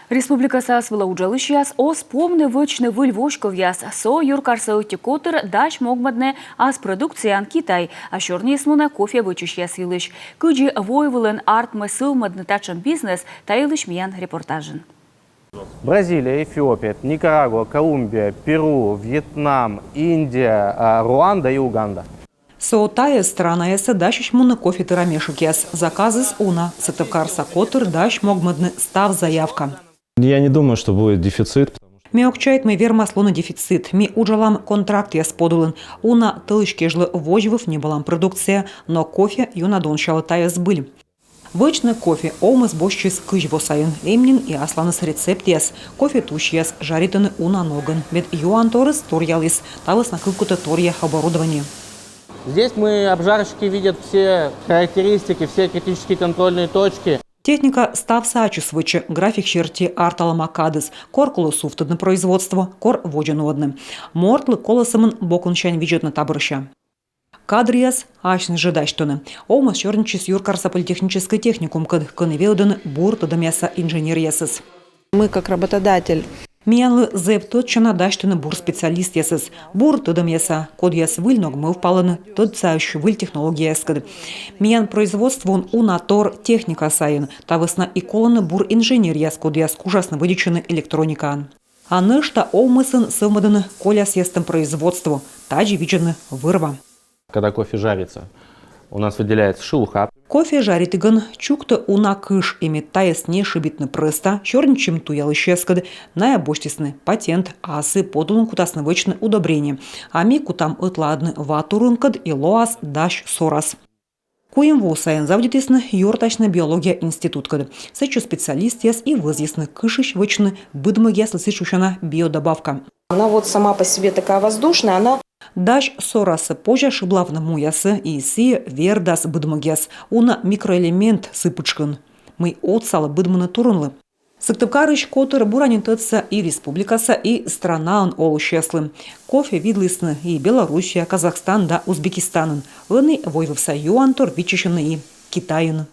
Республика Сасвала уджалышяс ос помны вычны выль вошковяс со юркарса котыр дач могмадне ас продукциян Китай, а шорни смуна кофе вычущяс илыш. Кыджи войвылын артмы сылмадны тачын бизнес таилыш миян репортажын. Бразилия, Эфиопия, Никарагуа, Колумбия, Перу, Вьетнам, Индия, Руанда и Уганда. Соотая страна эсэ дащищ муна кофе тырамешукес. Заказы с уна. Сатывкарса котыр дащ могмадны став заявка. Я не думаю, что будет дефицит. Меокчает мы вермасло дефицит. Ми уджалам контракт я сподулын. Уна тылышке жлы вожевов не балам продукция, но кофе юна доншала тая сбыль. Вычный кофе омыс бощис кыж босайын. Эмнин и асланыс рецепт яс. Кофе тушьяс жаритыны уна ноган. Бед юан торыс торьялис. Тавыс на кылкута торья оборудование. Здесь мы обжарщики видят все характеристики, все критические контрольные точки. Техника став сачусвычы, график черти арталамакадыс, кор колосуфты на производство, кор водженуодны. Мортлы колосымын бокунчань виджетны табырыща. Кадрияс ашны жедаштоны. Омас черничис юркарса политехнический техникум, кад коневелден бурта домеса инженериясыз. Мы как работодатель. Миянлы зэп тот чана даштыны бур специалист ясыз. Бур тыдым яса, код яс выль ногмы впалыны, тот цающий выль технология яскады. Миян производство он унатор техника сайын, тавысна и колыны бур инженер яс, код яс ужасно выдичены электроникан. А нышта омысын сылмадыны коляс ястым производству, таджи виджены вырва. Когда кофе жарится, у нас выделяется шелуха. Кофе жарит иган чукта уна кыш имит таяс не шибитны прыста, черничем туялышескады, наябоштисны патент, асы подулын кутасны вычны удобрение, а ми кутам ытладны ватурынкад и лоас даш сорас. Куем вусаен завдитисны юртачны биология институткады. Сечу специалист яс и вызъясны кышыш вычны быдмы яслы сычушана биодобавка. Она вот сама по себе такая воздушная, она... Даш сорасы позже шиблавны муясы и си вердас быдмыгяс. Уна микроэлемент сыпычкын. Мы отсалы быдмыны турынлы. Сыктывкарыш котыр буранин тыца и республикаса, и страна он олущеслы. Кофе видлысны и Белоруссия, Казахстан да Узбекистанын. Ыны войвывса юантор вичищены и Китайын.